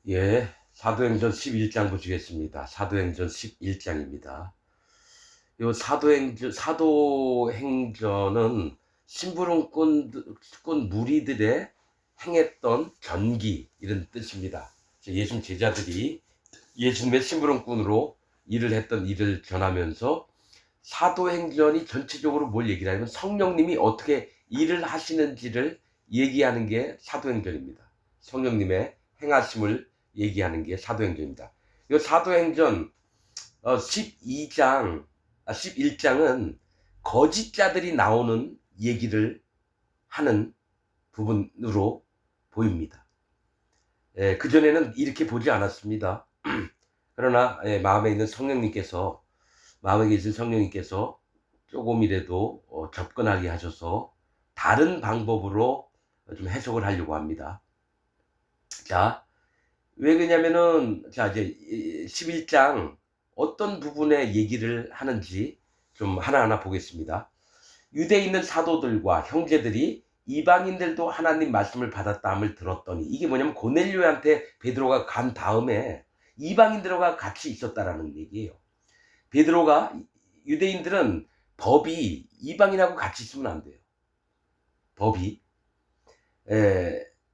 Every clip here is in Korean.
예, 사도행전 11장 보시겠습니다. 사도행전 11장입니다. 요 사도행전은 심부름꾼 무리들의 행했던 전기, 이런 뜻입니다. 예수님 제자들이 예수님의 심부름꾼으로 일을 했던 일을 전하면서 사도행전이 전체적으로 뭘 얘기를 하냐면 성령님이 어떻게 일을 하시는지를 얘기하는 게 사도행전입니다. 성령님의 행하심을 얘기하는 게 사도행전입니다. 이 사도행전 11장은 거짓자들이 나오는 얘기를 하는 부분으로 보입니다. 그전에는 이렇게 보지 않았습니다. 그러나 마음에 계신 성령님께서 조금이라도 접근하게 하셔서 다른 방법으로 좀 해석을 하려고 합니다. 자, 왜 그러냐면은, 자, 이제 11장 어떤 부분에 얘기를 하는지 좀 하나하나 보겠습니다. 유대에 있는 사도들과 형제들이 이방인들도 하나님 말씀을 받았다함을 들었더니, 이게 뭐냐면 고넬료한테 베드로가 간 다음에 이방인들과 같이 있었다라는 얘기예요. 유대인들은 법이 이방인하고 같이 있으면 안 돼요. 법이.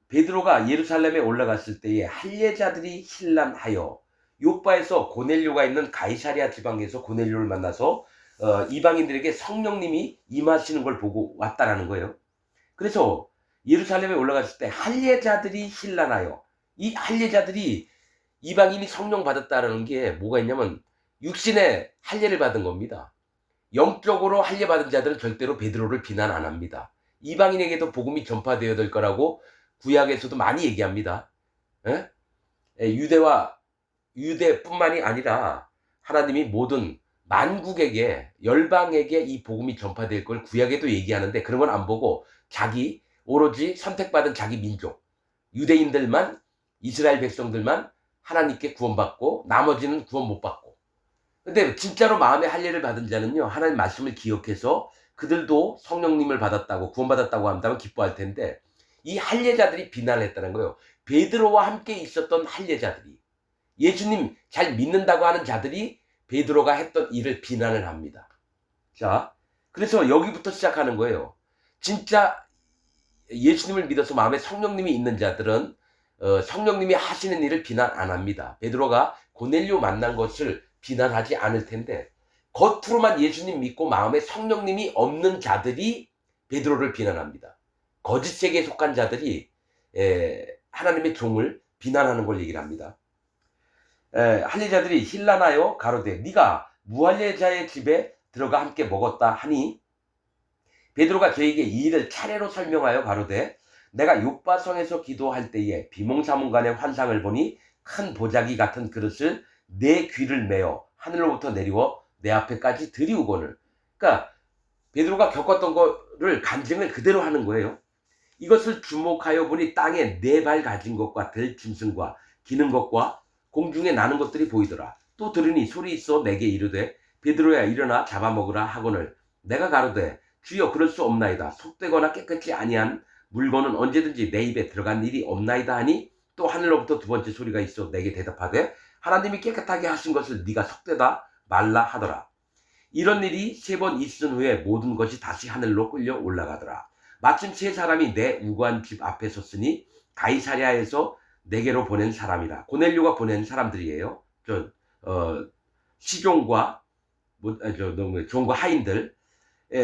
베드로가 예루살렘에 올라갔을 때에 할례자들이 hir난하여 요바에서 고넬료가 있는 가이사랴 지방에서 고넬료를 만나서 이방인들에게 성령님이 임하시는 걸 보고 왔다라는 거예요. 그래서 예루살렘에 올라갔을 때 할례자들이 hir난하여, 이 할례자들이 이방인이 성령 받았다라는 게 뭐가 있냐면 육신의 할례를 받은 겁니다. 영적으로 할례 받은 자들은 절대로 베드로를 비난 안 합니다. 이방인에게도 복음이 전파되어야 될 거라고 구약에서도 많이 얘기합니다. 예? 유대뿐만이 아니라 하나님이 모든 만국에게, 열방에게 이 복음이 전파될 걸 구약에도 얘기하는데, 그런 건 안 보고 오로지 선택받은 자기 민족, 유대인들만, 이스라엘 백성들만 하나님께 구원받고 나머지는 구원 못 받고. 근데 진짜로 마음의 할례를 받은 자는요, 하나님 말씀을 기억해서 그들도 성령님을 받았다고, 구원받았다고 한다면 기뻐할 텐데, 이 할례자들이 비난을 했다는 거예요. 베드로와 함께 있었던 할례자들이, 예수님 잘 믿는다고 하는 자들이 베드로가 했던 일을 비난을 합니다. 자, 그래서 여기부터 시작하는 거예요. 진짜 예수님을 믿어서 마음에 성령님이 있는 자들은 성령님이 하시는 일을 비난 안 합니다. 베드로가 고넬료 만난 것을 비난하지 않을 텐데, 겉으로만 예수님 믿고 마음에 성령님이 없는 자들이 베드로를 비난합니다. 거짓 세계에 속한 자들이 하나님의 종을 비난하는 걸 얘기를 합니다. 할례자들이 hir난하여 가로되 네가 무할례자의 집에 들어가 함께 먹었다 하니, 베드로가 저에게 이 일을 차례로 설명하여 가로되 내가 욥바성에서 기도할 때에 비몽사몽간의 환상을 보니 큰 보자기 같은 그릇을 내 귀를 메어 하늘로부터 내리워 내 앞에까지 들이우거늘. 그러니까 베드로가 겪었던 거를 간증을 그대로 하는 거예요. 이것을 주목하여 보니 땅에 4발 가진 것과 들짐승과 기는 것과 공중에 나는 것들이 보이더라. 또 들으니 소리 있어 내게 이르되 베드로야 일어나 잡아먹으라 하거늘. 내가 가로되 주여 그럴 수 없나이다. 속되거나 깨끗이 아니한 물건은 언제든지 내 입에 들어간 일이 없나이다 하니, 또 하늘로부터 두 번째 소리가 있어 내게 대답하되 하나님이 깨끗하게 하신 것을 네가 속되다 말라 하더라. 이런 일이 3번 있은 후에 모든 것이 다시 하늘로 끌려 올라가더라. 마침 3사람이 내 우관 집 앞에 섰으니 가이사랴에서 내게로 보낸 사람이라. 고넬료가 보낸 사람들이에요. 시종과 종과 하인들.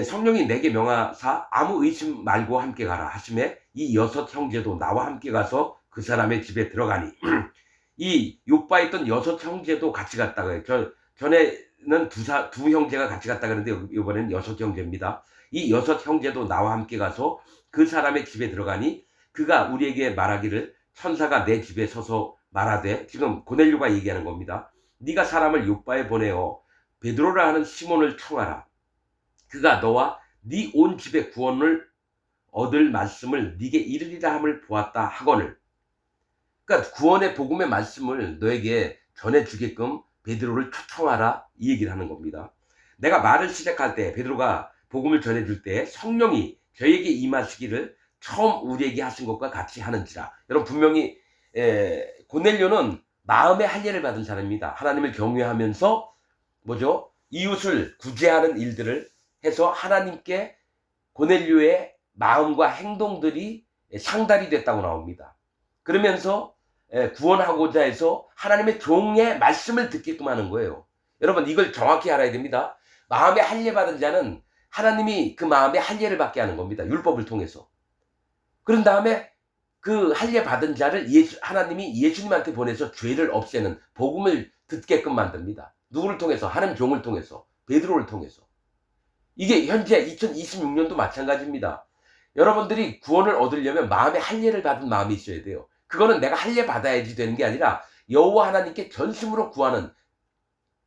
성령이 내게 명하사 아무 의심 말고 함께 가라 하심에 이 6 형제도 나와 함께 가서 그 사람의 집에 들어가니 이 욥바에 있던 6 형제도 같이 갔다가 해요. 전에는 두 형제가 같이 갔다 그러는데 이번에는 6 형제입니다. 이 6 형제도 나와 함께 가서 그 사람의 집에 들어가니 그가 우리에게 말하기를 천사가 내 집에 서서 말하되, 지금 고넬료가 얘기하는 겁니다. 네가 사람을 욥바에 보내어 베드로라 하는 시몬을 청하라. 그가 너와 네 온 집에 구원을 얻을 말씀을 네게 이르리라 함을 보았다 하거늘. 그러니까 구원의 복음의 말씀을 너에게 전해주게끔 베드로를 초청하라, 이 얘기를 하는 겁니다. 내가 말을 시작할 때, 베드로가 복음을 전해줄 때 성령이 저에게 임하시기를 처음 우리에게 하신 것과 같이 하는지라. 여러분 분명히 고넬료는 마음의 할례를 받은 사람입니다. 하나님을 경외하면서 이웃을 구제하는 일들을 해서 하나님께 고넬료의 마음과 행동들이 상달이 됐다고 나옵니다. 그러면서 구원하고자 해서 하나님의 종의 말씀을 듣게끔 하는 거예요. 여러분, 이걸 정확히 알아야 됩니다. 마음의 할례 받은 자는 하나님이 그 마음의 할례를 받게 하는 겁니다. 율법을 통해서. 그런 다음에 그 할례 받은 자를 하나님이 예수님한테 보내서 죄를 없애는 복음을 듣게끔 만듭니다. 누구를 통해서? 하나님 종을 통해서, 베드로를 통해서. 이게 현재 2026년도 마찬가지입니다. 여러분들이 구원을 얻으려면 마음의 할례를 받은 마음이 있어야 돼요. 그거는 내가 할례 받아야지 되는 게 아니라 여호와 하나님께 전심으로 구하는,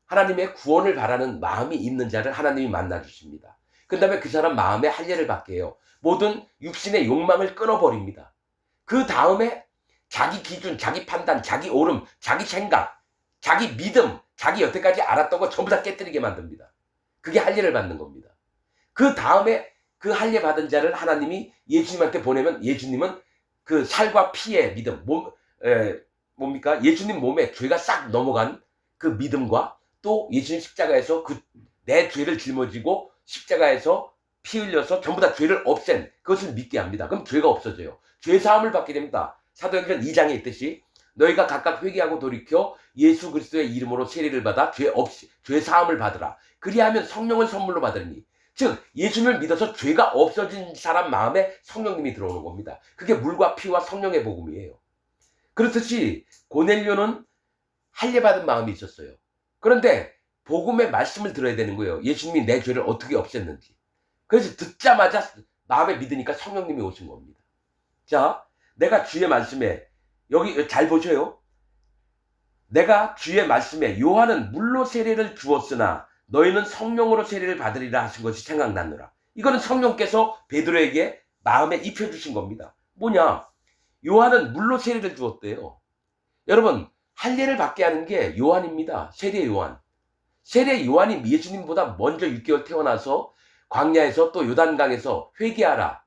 하나님의 구원을 바라는 마음이 있는 자를 하나님이 만나주십니다. 그 다음에 그 사람 마음의 할례를 받게 해요. 모든 육신의 욕망을 끊어버립니다. 그 다음에 자기 기준, 자기 판단, 자기 옳음, 자기 생각, 자기 믿음, 자기 여태까지 알았던 거 전부 다 깨뜨리게 만듭니다. 그게 할례를 받는 겁니다. 그 다음에 그 할례 받은 자를 하나님이 예수님한테 보내면 예수님은 그 살과 피의 믿음, 예수님 몸에 죄가 싹 넘어간 그 믿음과 또 예수님 십자가에서 내 죄를 짊어지고 십자가에서 피 흘려서 전부 다 죄를 없앤 그것을 믿게 합니다. 그럼 죄가 없어져요. 죄 사함을 받게 됩니다. 사도행전 2장에 있듯이 너희가 각각 회개하고 돌이켜 예수 그리스도의 이름으로 세례를 받아 죄 사함을 받으라. 그리하면 성령을 선물로 받으니, 즉 예수님을 믿어서 죄가 없어진 사람 마음에 성령님이 들어오는 겁니다. 그게 물과 피와 성령의 복음이에요. 그렇듯이 고넬료는 할례 받은 마음이 있었어요. 그런데 복음의 말씀을 들어야 되는 거예요. 예수님이 내 죄를 어떻게 없앴는지. 그래서 듣자마자 마음에 믿으니까 성령님이 오신 겁니다. 자, 내가 주의 말씀에, 여기 잘 보셔요. 내가 주의 말씀에 요한은 물로 세례를 주었으나 너희는 성령으로 세례를 받으리라 하신 것이 생각나느라. 이거는 성령께서 베드로에게 마음에 입혀주신 겁니다. 뭐냐? 요한은 물로 세례를 주었대요. 여러분, 할례를 받게 하는 게 요한입니다. 세례 요한. 세례 요한이 예수님보다 먼저 6개월 태어나서 광야에서 또 요단강에서 회개하라.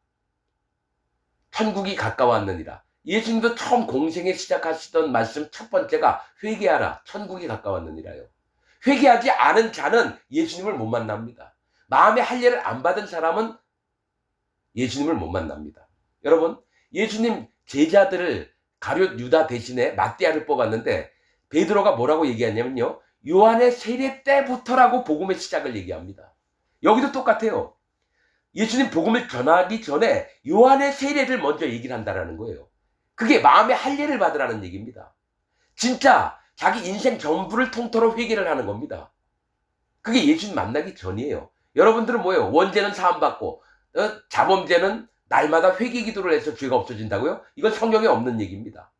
천국이 가까웠느니라. 예수님도 처음 공생에 시작하시던 말씀 첫 번째가 회개하라. 천국이 가까웠느니라요. 회개하지 않은 자는 예수님을 못 만납니다. 마음의 할례를 안 받은 사람은 예수님을 못 만납니다. 여러분, 예수님 제자들을 가룟 유다 대신에 matthe아를 뽑았는데 베드로가 뭐라고 얘기하냐면요. 요한의 세례 때부터라고 복음의 시작을 얘기합니다. 여기도 똑같아요. 예수님 복음을 전하기 전에 요한의 세례를 먼저 얘기를 한다라는 거예요. 그게 마음의 할례를 받으라는 얘기입니다. 진짜 자기 인생 전부를 통틀어 회개를 하는 겁니다. 그게 예수님 만나기 전이에요. 여러분들은 뭐예요? 원죄는 사함받고 자범죄는 날마다 회개 기도를 해서 죄가 없어진다고요? 이건 성경에 없는 얘기입니다.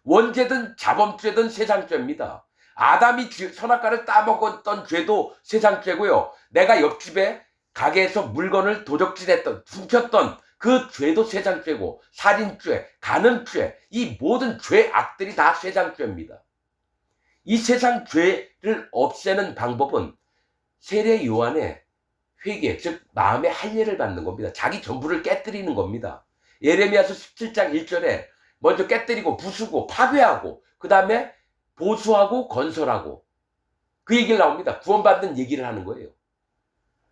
원죄든 자범죄든 세상죄입니다. 아담이 선악과를 따먹었던 죄도 세상죄고요. 내가 옆집에 가게에서 물건을 도적질했던, 훔쳤던 그 죄도 세상죄고, 살인죄, 간음죄, 이 모든 죄악들이 다 세상죄입니다. 이 세상 죄를 없애는 방법은 세례 요한의 회개, 즉 마음의 할례를 받는 겁니다. 자기 전부를 깨뜨리는 겁니다. 예레미야서 17장 1절에 먼저 깨뜨리고 부수고 파괴하고 그 다음에 보수하고 건설하고 그 얘기를 나옵니다. 구원받는 얘기를 하는 거예요.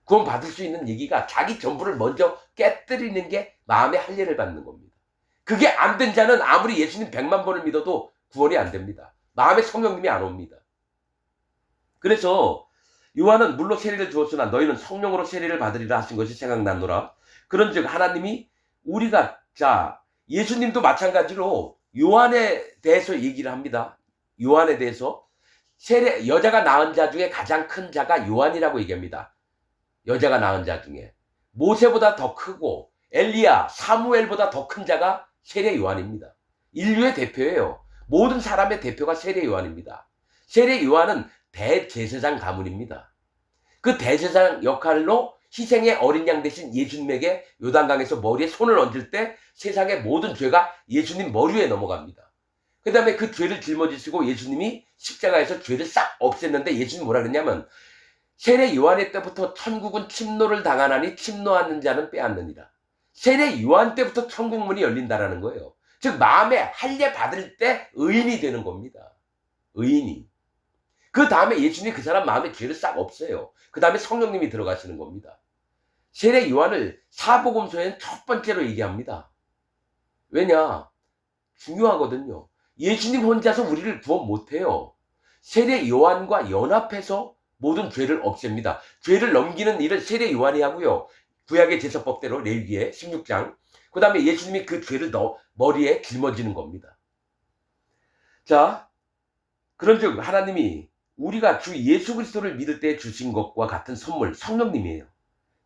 구원받을 수 있는 얘기가 자기 전부를 먼저 깨뜨리는 게 마음의 할례를 받는 겁니다. 그게 안 된 자는 아무리 예수님 100만 번을 믿어도 구원이 안 됩니다. 마음에 성령님이 안 옵니다. 그래서 요한은 물로 세례를 주었으나 너희는 성령으로 세례를 받으리라 하신 것이 생각나노라. 그런즉 하나님이 우리가 예수님도 마찬가지로 요한에 대해서 얘기를 합니다. 요한에 대해서 여자가 낳은 자 중에 가장 큰 자가 요한이라고 얘기합니다. 여자가 낳은 자 중에 모세보다 더 크고 엘리야, 사무엘보다 더 큰 자가 세례 요한입니다. 인류의 대표예요. 모든 사람의 대표가 세례 요한입니다. 세례 요한은 대제사장 가문입니다. 그 대제사장 역할로 희생의 어린 양 대신 예수님에게 요단강에서 머리에 손을 얹을 때 세상의 모든 죄가 예수님 머리 위에 넘어갑니다. 그 다음에 그 죄를 짊어지시고 예수님이 십자가에서 죄를 싹 없앴는데 예수님이 뭐라 그랬냐면 세례 요한의 때부터 천국은 침노를 당하나니 침노하는 자는 빼앗느니라. 세례 요한 때부터 천국문이 열린다라는 거예요. 즉 마음에 할례 받을 때 의인이 되는 겁니다. 의인이. 그 다음에 예수님이 그 사람 마음에 죄를 싹 없어요. 그 다음에 성령님이 들어가시는 겁니다. 세례 요한을 사복음서에는 첫 번째로 얘기합니다. 왜냐? 중요하거든요. 예수님 혼자서 우리를 구원 못해요. 세례 요한과 연합해서 모든 죄를 없앱니다. 죄를 넘기는 일을 세례 요한이 하고요. 구약의 제사법대로 레위기의 16장. 그 다음에 예수님이 그 죄를 머리에 짊어지는 겁니다. 자, 그런즉 하나님이 우리가 주 예수 그리스도를 믿을 때 주신 것과 같은 선물, 성령님이에요.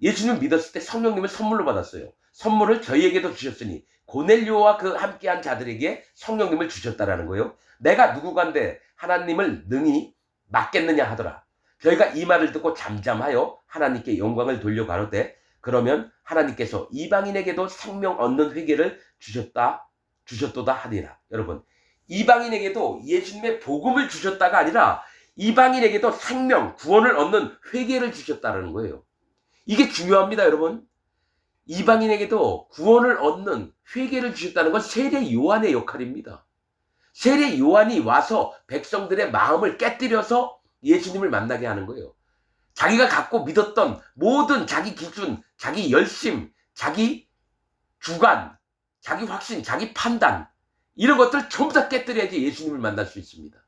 예수님 믿었을 때 성령님을 선물로 받았어요. 선물을 저희에게도 주셨으니 고넬료와 그 함께한 자들에게 성령님을 주셨다라는 거예요. 내가 누구간데 하나님을 능히 맡겠느냐 하더라. 저희가 이 말을 듣고 잠잠하여 하나님께 영광을 돌려 가로되 그러면 하나님께서 이방인에게도 생명 얻는 회개를 주셨도다 하니라. 여러분, 이방인에게도 예수님의 복음을 주셨다가 아니라 이방인에게도 생명, 구원을 얻는 회개를 주셨다는 거예요. 이게 중요합니다, 여러분. 이방인에게도 구원을 얻는 회개를 주셨다는 건 세례 요한의 역할입니다. 세례 요한이 와서 백성들의 마음을 깨뜨려서 예수님을 만나게 하는 거예요. 자기가 갖고 믿었던 모든 자기 기준, 자기 열심, 자기 주관, 자기 확신, 자기 판단 이런 것들 전부 다 깨뜨려야지 예수님을 만날 수 있습니다.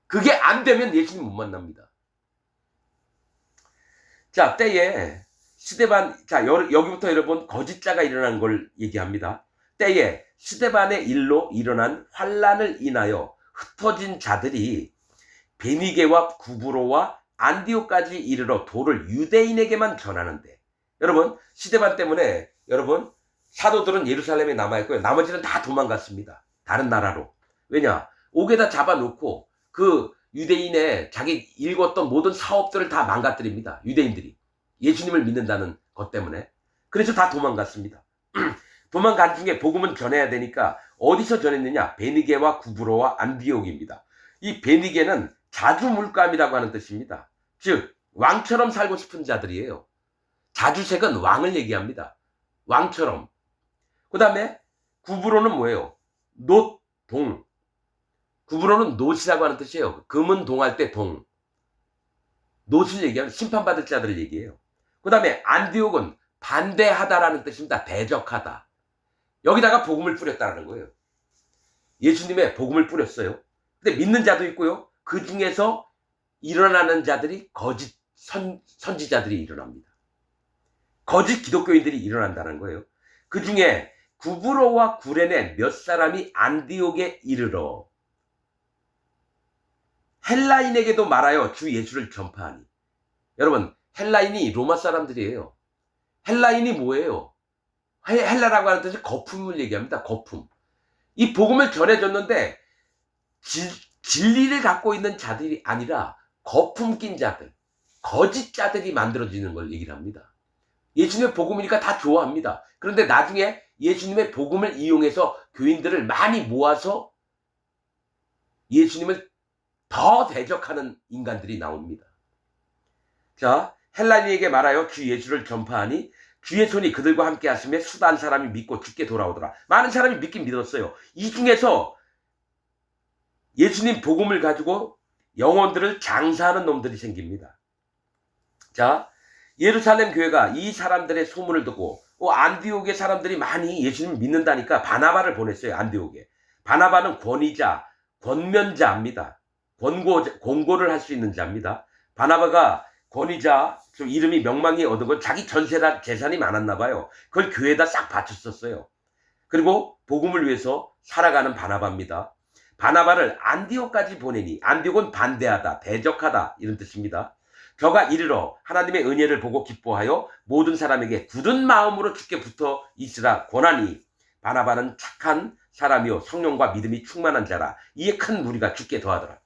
그게 안 되면 예수님 못 만납니다. 자, 때에 스데반, 자, 여기부터 여러분 거짓자가 일어난 걸 얘기합니다. 때에 스데반의 일로 일어난 환란을 인하여 흩어진 자들이 베니게와 구브로와 안디오까지 이르러 도를 유대인에게만 전하는데, 여러분 스데반 때문에 여러분 사도들은 예루살렘에 남아있고요. 나머지는 다 도망갔습니다. 다른 나라로. 왜냐? 옥에다 잡아놓고 그 유대인의 자기 읽었던 모든 사업들을 다 망가뜨립니다. 유대인들이. 예수님을 믿는다는 것 때문에. 그래서 다 도망갔습니다. 도망간 중에 복음은 전해야 되니까 어디서 전했느냐? 베니게와 구브로와 안디옥입니다. 이 베니게는 자주물감이라고 하는 뜻입니다. 즉 왕처럼 살고 싶은 자들이에요. 자주색은 왕을 얘기합니다. 왕처럼. 그 다음에 구브로는 뭐예요? 놋, 동. 구브로는 놋이라고 하는 뜻이에요. 금은 동할 때 동. 놋을 얘기하면 심판받을 자들을 얘기해요. 그 다음에 안디옥은 반대하다라는 뜻입니다. 대적하다. 여기다가 복음을 뿌렸다는 거예요. 예수님의 복음을 뿌렸어요. 근데 믿는 자도 있고요. 그 중에서 일어나는 자들이 거짓 선지자들이 일어납니다. 거짓 기독교인들이 일어난다는 거예요. 그 중에 구브로와 구레네 몇 사람이 안디옥에 이르러 헬라인에게도 말하여 주 예수를 전파하니. 여러분, 헬라인이 로마 사람들이에요. 헬라인이 뭐예요? 헬라라고 하는 뜻이 거품을 얘기합니다. 거품. 이 복음을 전해줬는데 진리를 갖고 있는 자들이 아니라 거품 낀 자들, 거짓 자들이 만들어지는 걸 얘기를 합니다. 예수님의 복음이니까 다 좋아합니다. 그런데 나중에 예수님의 복음을 이용해서 교인들을 많이 모아서 예수님을 더 대적하는 인간들이 나옵니다. 자, 헬라인에게 말하여 주 예수를 전파하니 주의 손이 그들과 함께 하심에 수단 사람이 믿고 죽게 돌아오더라. 많은 사람이 믿긴 믿었어요. 이 중에서 예수님 복음을 가지고 영혼들을 장사하는 놈들이 생깁니다. 자, 예루살렘 교회가 이 사람들의 소문을 듣고 안디옥의 사람들이 많이 예수님을 믿는다니까 바나바를 보냈어요. 안디옥에. 바나바는 권위자, 권면자입니다. 권고를 할 수 있는 자입니다. 바나바가 권위자, 좀 이름이 명망이 얻은 건 자기 전세나 재산이 많았나 봐요. 그걸 교회에다 싹 바쳤었어요. 그리고 복음을 위해서 살아가는 바나바입니다. 바나바를 안디옥까지 보내니, 안디옥은 반대하다, 대적하다 이런 뜻입니다. 저가 이르러 하나님의 은혜를 보고 기뻐하여 모든 사람에게 굳은 마음으로 주께 붙어 있으라 권하니, 바나바는 착한 사람이요 성령과 믿음이 충만한 자라. 이에 큰 무리가 주께 더하더라.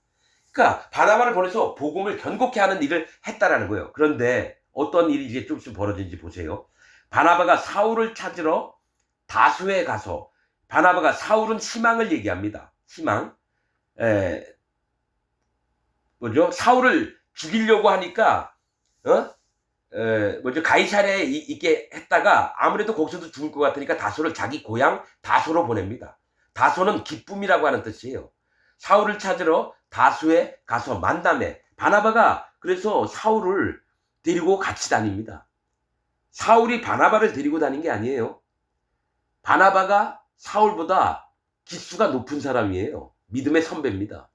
그러니까 바나바를 보내서 복음을 견고케 하는 일을 했다라는 거예요. 그런데 어떤 일이 이제 좀 있으면 벌어진지 보세요. 바나바가 사울을 찾으러 다소에 가서, 바나바가 사울은 희망을 얘기합니다. 희망. 사울을 죽이려고 하니까 가이사랴에 있게 했다가 아무래도 거기서도 죽을 것 같으니까 다소를 자기 고향 다소로 보냅니다. 다소는 기쁨이라고 하는 뜻이에요. 사울을 찾으러 다소에 가서 만남에 바나바가 그래서 사울을 데리고 같이 다닙니다. 사울이 바나바를 데리고 다닌 게 아니에요. 바나바가 사울보다 기수가 높은 사람이에요. 믿음의 선배입니다.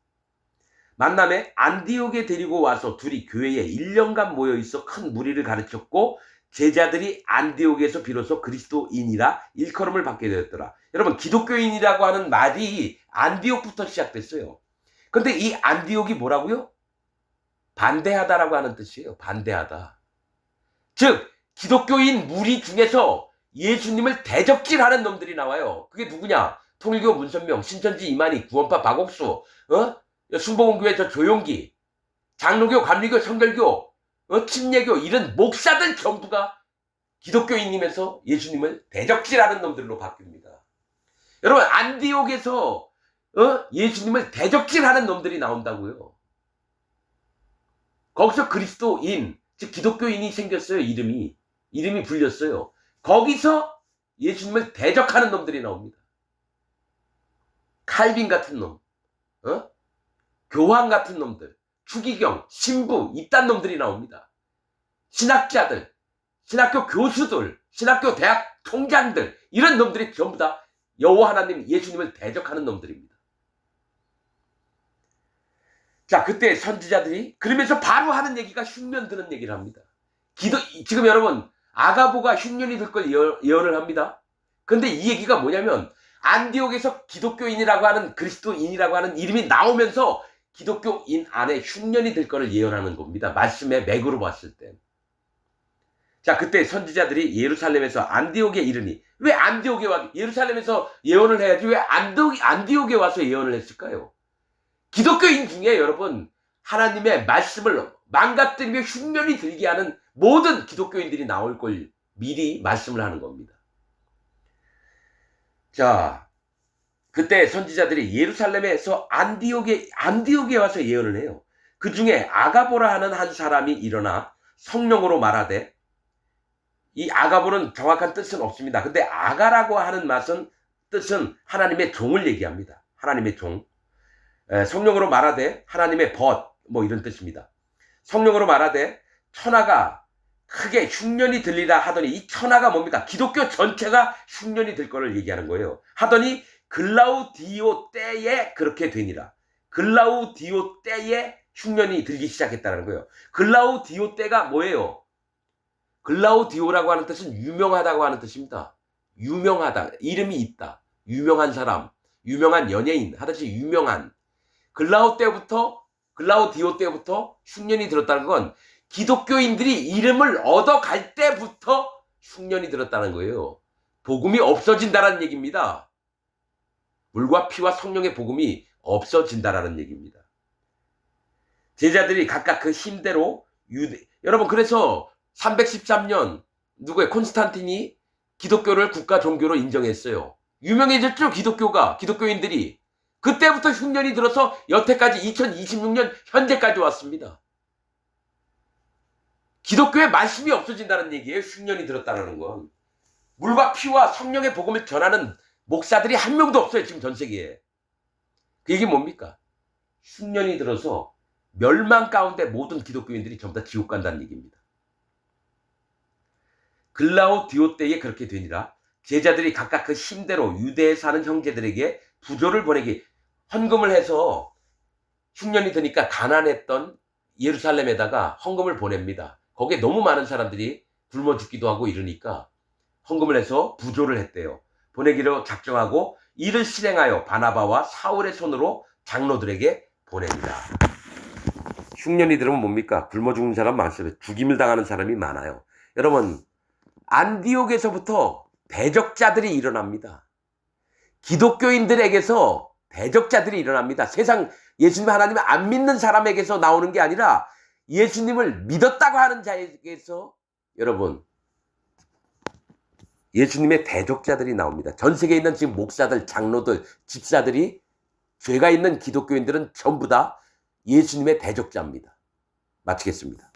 만남에 안디옥에 데리고 와서 둘이 교회에 1년간 모여 있어 큰 무리를 가르쳤고 제자들이 안디옥에서 비로소 그리스도인이라 일컬음을 받게 되었더라. 여러분, 기독교인이라고 하는 말이 안디옥부터 시작됐어요. 그런데 이 안디옥이 뭐라고요? 반대하다라고 하는 뜻이에요. 반대하다. 즉 기독교인 무리 중에서 예수님을 대적질하는 놈들이 나와요. 그게 누구냐? 통일교 문선명, 신천지 이만희, 구원파 박옥수, 순복음교회 저 조용기, 장로교, 감리교, 성결교, 침례교 이런 목사들 전부가 기독교인이면서 예수님을 대적질하는 놈들로 바뀝니다. 여러분, 안디옥에서 예수님을 대적질하는 놈들이 나온다고요. 거기서 그리스도인, 즉 기독교인이 생겼어요. 이름이 불렸어요. 거기서 예수님을 대적하는 놈들이 나옵니다. 칼빈 같은 놈, 교황 같은 놈들, 추기경, 신부, 이딴 놈들이 나옵니다. 신학자들, 신학교 교수들, 신학교 대학 총장들, 이런 놈들이 전부 다 여호와 하나님, 예수님을 대적하는 놈들입니다. 자, 그때 선지자들이 그러면서 바로 하는 얘기가 흉년 드는 얘기를 합니다. 지금 여러분, 아가보가 흉년이 들 걸 예언을 합니다. 근데 이 얘기가 뭐냐면 안디옥에서 기독교인이라고 하는, 그리스도인이라고 하는 이름이 나오면서 기독교인 안에 흉년이 될 거를 예언하는 겁니다. 말씀의 맥으로 봤을 때. 자, 그때 선지자들이 예루살렘에서 안디옥에 이르니, 왜 안디옥에 예루살렘에서 예언을 해야지 왜 안디옥에 와서 예언을 했을까요? 기독교인 중에 여러분, 하나님의 말씀을 망가뜨리며 흉년이 들게 하는 모든 기독교인들이 나올 걸 미리 말씀을 하는 겁니다. 자, 그때 선지자들이 예루살렘에서 안디옥에 와서 예언을 해요. 그 중에 아가보라 하는 한 사람이 일어나 성령으로 말하되, 이 아가보는 정확한 뜻은 없습니다. 근데 아가라고 하는 뜻은 하나님의 종을 얘기합니다. 하나님의 종. 성령으로 말하되 하나님의 뭐 이런 뜻입니다. 성령으로 말하되 천하가 크게 흉년이 들리라 하더니, 이 천하가 뭡니까? 기독교 전체가 흉년이 들 거를 얘기하는 거예요. 하더니 글라우디오 때에 그렇게 되니라. 글라우디오 때에 흉년이 들기 시작했다는 거예요. 글라우디오 때가 뭐예요? 글라우디오라고 하는 뜻은 유명하다고 하는 뜻입니다. 유명하다, 이름이 있다, 유명한 사람, 유명한 연예인 하듯이 유명한. 글라우디오 때부터 흉년이 들었다는 건 기독교인들이 이름을 얻어갈 때부터 흉년이 들었다는 거예요. 복음이 없어진다는 얘기입니다. 물과 피와 성령의 복음이 없어진다라는 얘기입니다. 제자들이 각각 그 힘대로 여러분, 그래서 313년 누구의 콘스탄틴이 기독교를 국가 종교로 인정했어요. 유명해졌죠, 기독교인들이. 그때부터 흉년이 들어서 여태까지 2026년 현재까지 왔습니다. 기독교의 말씀이 없어진다는 얘기예요. 흉년이 들었다는 건. 물과 피와 성령의 복음을 전하는 목사들이 한 명도 없어요, 지금 전 세계에. 그 얘기 뭡니까? 흉년이 들어서 멸망 가운데 모든 기독교인들이 전부 다 지옥 간다는 얘기입니다. 글라우디오 때에 그렇게 되니라. 제자들이 각각 그 힘대로 유대에 사는 형제들에게 부조를 보내기, 헌금을 해서 흉년이 드니까 가난했던 예루살렘에다가 헌금을 보냅니다. 거기에 너무 많은 사람들이 굶어 죽기도 하고 이러니까 헌금을 해서 부조를 했대요. 보내기로 작정하고 이를 실행하여 바나바와 사울의 손으로 장로들에게 보냅니다. 흉년이 들으면 뭡니까? 굶어 죽는 사람 많습니다. 죽임을 당하는 사람이 많아요. 여러분, 안디옥에서부터 대적자들이 일어납니다. 기독교인들에게서 대적자들이 일어납니다. 세상 예수님 하나님을 안 믿는 사람에게서 나오는 게 아니라 예수님을 믿었다고 하는 자에게서 여러분, 예수님의 대적자들이 나옵니다. 전 세계에 있는 지금 목사들, 장로들, 집사들이, 죄가 있는 기독교인들은 전부 다 예수님의 대적자입니다. 마치겠습니다.